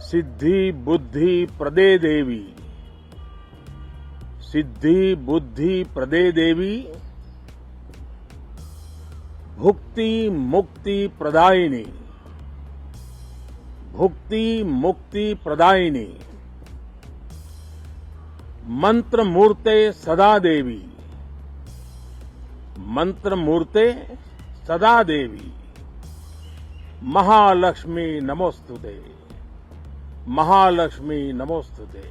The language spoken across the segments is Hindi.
सिद्धि बुद्धि प्रदे देवी, सिद्धि बुद्धि प्रदे देवी, भुक्ति मुक्ति प्रदायिनी, भुक्ति मुक्ति प्रदायिनी, मंत्र मूर्ते सदा देवी, मंत्र मूर्ते सदा देवी, महालक्ष्मी नमोस्तुते, महालक्ष्मी नमोस्तुते।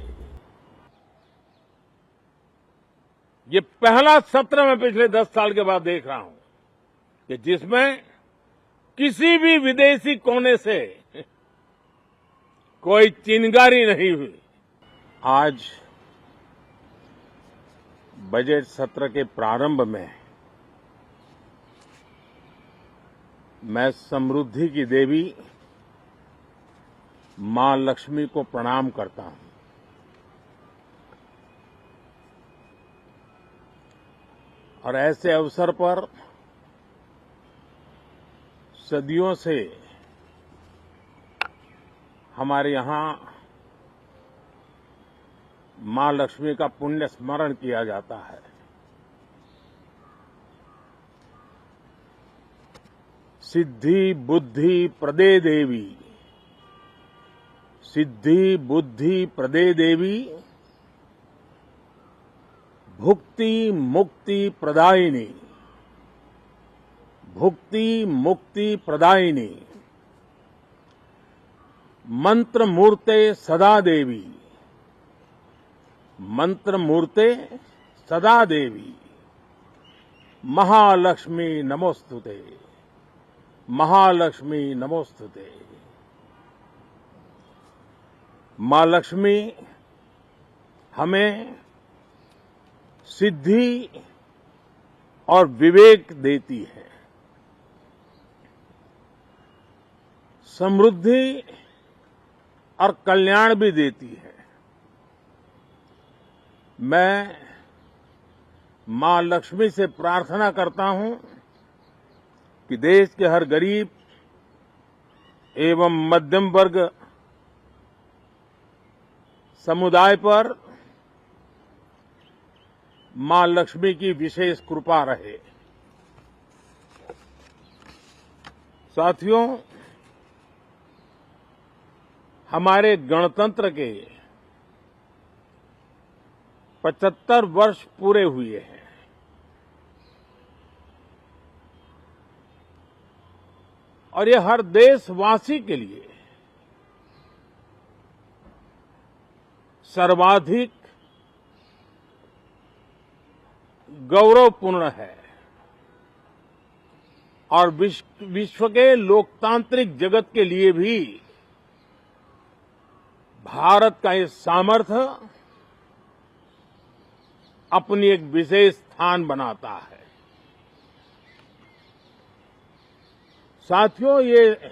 ये पहला सत्र मैं पिछले 10 साल के बाद देख रहा हूं कि जिसमें किसी भी विदेशी कोने से कोई चिंगारी नहीं हुई। आज बजट सत्र के प्रारंभ में मैं समृद्धि की देवी मां लक्ष्मी को प्रणाम करता हूं। और ऐसे अवसर पर सदियों से हमारे यहां मां लक्ष्मी का पुण्य स्मरण किया जाता है। सिद्धि बुद्धि प्रदे देवी, सिद्धि बुद्धि प्रदे देवी, भुक्ति मुक्ति प्रदायिनी, भुक्ति मुक्ति प्रदायिनी, मंत्र मूर्ते सदा देवी, मंत्र मूर्ते सदा देवी, महालक्ष्मी नमोस्तुते, महालक्ष्मी नमोस्तुते। मां लक्ष्मी हमें सिद्धि और विवेक देती है, समृद्धि और कल्याण भी देती है। मैं मां लक्ष्मी से प्रार्थना करता हूं कि देश के हर गरीब एवं मध्यम वर्ग समुदाय पर मां लक्ष्मी की विशेष कृपा रहे। साथियों, हमारे गणतंत्र के 75 वर्ष पूरे हुए हैं। और ये हर देशवासी के लिए सर्वाधिक गौरवपूर्ण है और विश्व के लोकतांत्रिक जगत के लिए भी भारत का ये सामर्थ्य अपनी एक विशेष स्थान बनाता है। साथियों, ये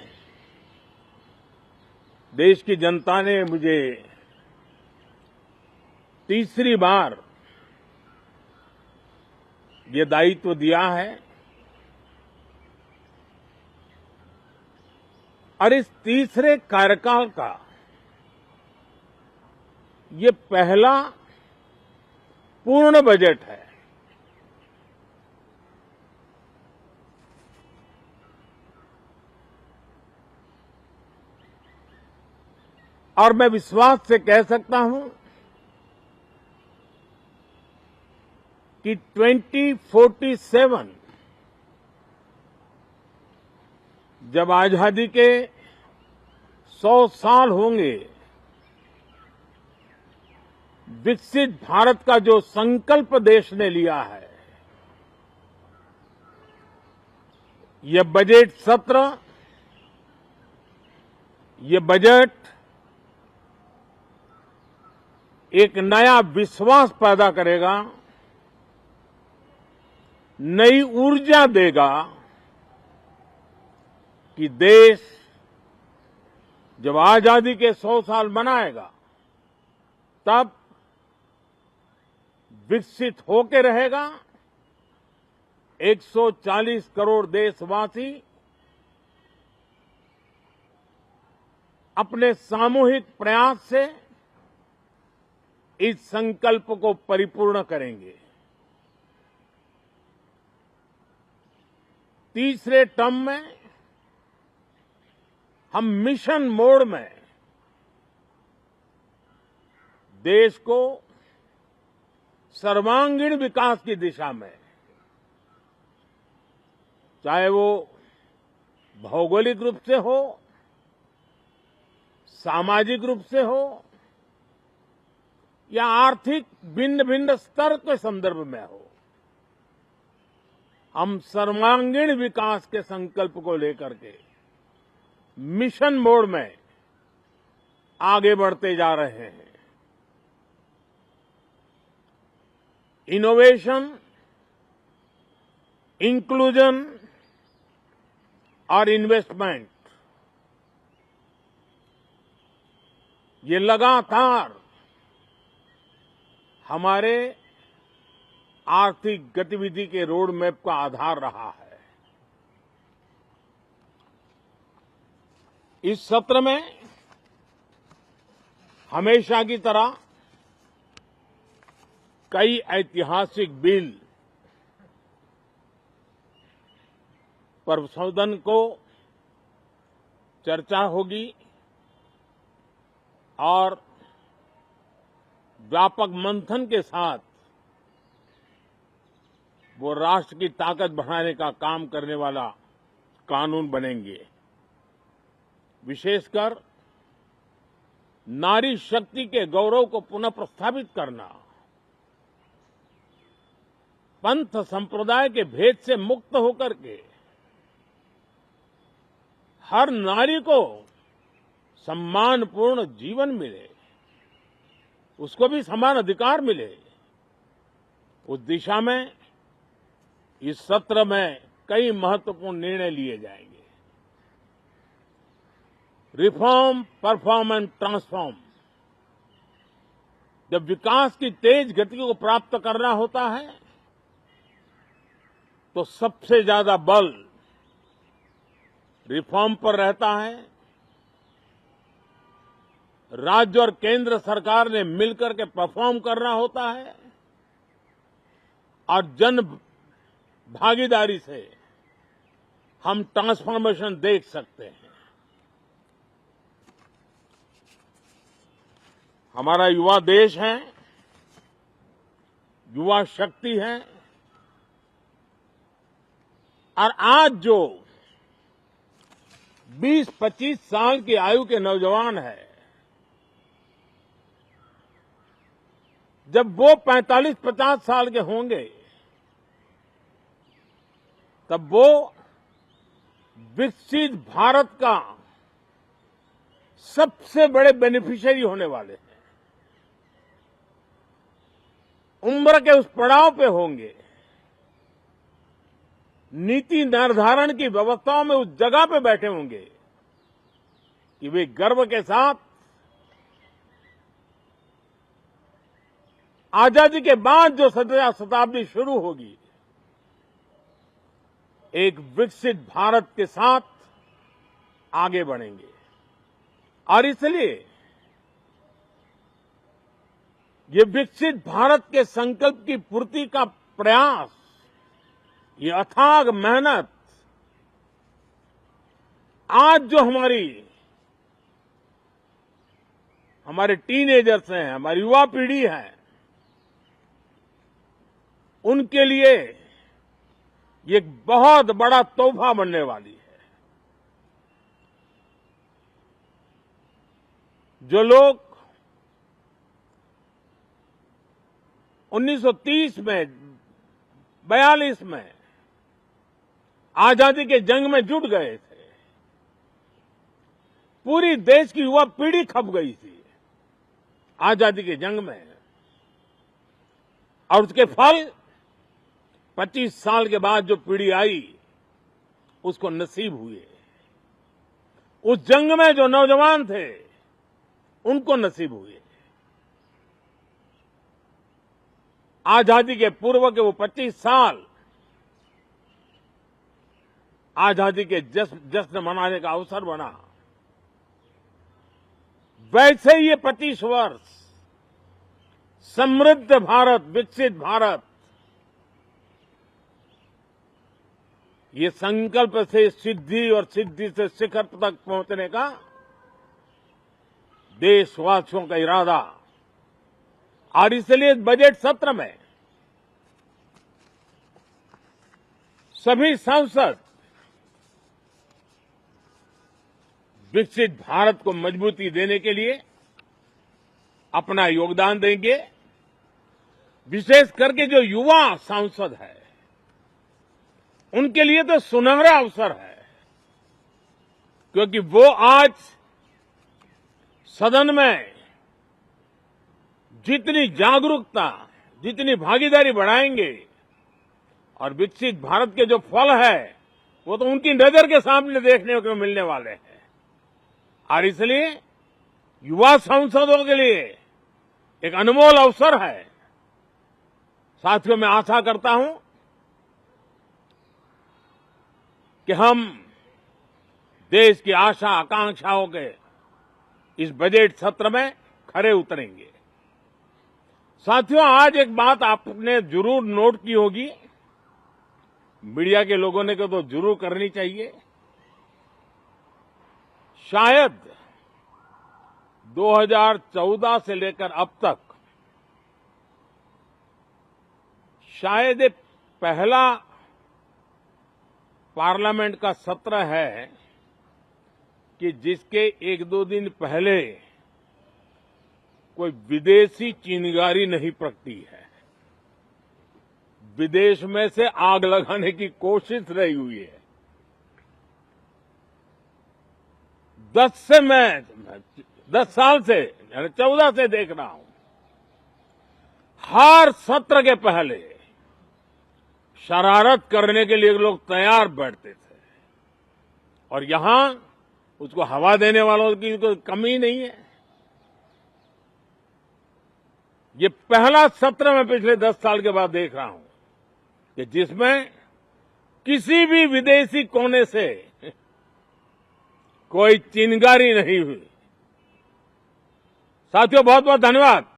देश की जनता ने मुझे तीसरी बार ये दायित्व दिया है और इस तीसरे कार्यकाल का ये पहला पूर्ण बजट है। और मैं विश्वास से कह सकता हूं कि 2047 जब आजादी के 100 साल होंगे, विकसित भारत का जो संकल्प देश ने लिया है, यह बजट सत्र, ये बजट एक नया विश्वास पैदा करेगा, नई ऊर्जा देगा कि देश जब आजादी के 100 साल मनाएगा तब विकसित होकर रहेगा। 140 करोड़ देशवासी अपने सामूहिक प्रयास से इस संकल्प को परिपूर्ण करेंगे। तीसरे टर्म में हम मिशन मोड में देश को सर्वांगीण विकास की दिशा में, चाहे वो भौगोलिक रूप से हो, सामाजिक रूप से हो या आर्थिक भिन्न भिन्न स्तर के संदर्भ में हो, हम सर्वांगीण विकास के संकल्प को लेकर के मिशन मोड में आगे बढ़ते जा रहे हैं। इनोवेशन, इंक्लूजन और इन्वेस्टमेंट, ये लगातार हमारे आर्थिक गतिविधि के रोड मैप का आधार रहा है। इस सत्र में हमेशा की तरह कई ऐतिहासिक बिल पर सदन को चर्चा होगी और व्यापक मंथन के साथ वो राष्ट्र की ताकत बढ़ाने का काम करने वाला कानून बनेंगे। विशेषकर नारी शक्ति के गौरव को पुनः प्रस्थापित करना, पंथ संप्रदाय के भेद से मुक्त होकर के हर नारी को सम्मानपूर्ण जीवन मिले, उसको भी समान अधिकार मिले, उस दिशा में इस सत्र में कई महत्वपूर्ण निर्णय लिए जाएंगे। Reform, perform and transform. जब विकास की तेज गति को प्राप्त करना होता है तो सबसे ज्यादा बल रिफॉर्म पर रहता है। राज्य और केंद्र सरकार ने मिलकर के परफॉर्म करना होता है और जन भागीदारी से हम ट्रांसफॉर्मेशन देख सकते हैं। हमारा युवा देश है, युवा शक्ति है और आज जो 20-25 साल की आयु के नौजवान है, जब वो 45-50 साल के होंगे तब वो विकसित भारत का सबसे बड़े बेनिफिशियरी होने वाले हैं। उम्र के उस पड़ाव पे होंगे, नीति निर्धारण की व्यवस्थाओं में उस जगह पे बैठे होंगे कि वे गर्व के साथ आजादी के बाद जो शताब्दी शुरू होगी, एक विकसित भारत के साथ आगे बढ़ेंगे। और इसलिए ये विकसित भारत के संकल्प की पूर्ति का प्रयास, ये अथाग मेहनत आज जो हमारे टीनेजर्स हैं, हमारी युवा पीढ़ी है, उनके लिए ये एक बहुत बड़ा तोहफा बनने वाली है। जो लोग 1930 में, 42 में आजादी के जंग में जुट गए थे, पूरी देश की युवा पीढ़ी खप गई थी आजादी के जंग में, और उसके फल 25 साल के बाद जो पीढ़ी आई उसको नसीब हुए। उस जंग में जो नौजवान थे उनको नसीब हुए। आजादी के पूर्व के वो 25 साल आजादी के जश्न मनाने का अवसर बना। वैसे ही ये 25 वर्ष समृद्ध भारत, विकसित भारत, ये संकल्प से सिद्धि और सिद्धि से शिखर तक पहुंचने का देशवासियों का इरादा। और इसलिए इस बजट सत्र में सभी सांसद विकसित भारत को मजबूती देने के लिए अपना योगदान देंगे। विशेष करके जो युवा सांसद है, उनके लिए तो सुनहरा अवसर है, क्योंकि वो आज सदन में जितनी जागरूकता, जितनी भागीदारी बढ़ाएंगे और विकसित भारत के जो फल है वो तो उनकी नजर के सामने देखने को मिलने वाले हैं। और इसलिए युवा सांसदों के लिए एक अनमोल अवसर है। साथियों, मैं आशा करता हूं कि हम देश की आशा आकांक्षाओं के इस बजट सत्र में खरे उतरेंगे। साथियों, आज एक बात आपने जरूर नोट की होगी, मीडिया के लोगों ने तो जरूर करनी चाहिए। शायद 2014 से लेकर अब तक शायद ये पहला पार्लियामेंट का सत्र है कि जिसके एक दो दिन पहले कोई विदेशी चिंगारी नहीं प्रगटी है, विदेश में से आग लगाने की कोशिश रही हुई है। 10 साल से 14 से देख रहा हूं, हर सत्र के पहले शरारत करने के लिए लोग तैयार बैठते थे और यहां उसको हवा देने वालों की कोई कमी नहीं है। ये पहला सत्र मैं पिछले 10 साल के बाद देख रहा हूं कि जिसमें किसी भी विदेशी कोने से कोई चिंगारी नहीं हुई। साथियों, बहुत बहुत धन्यवाद।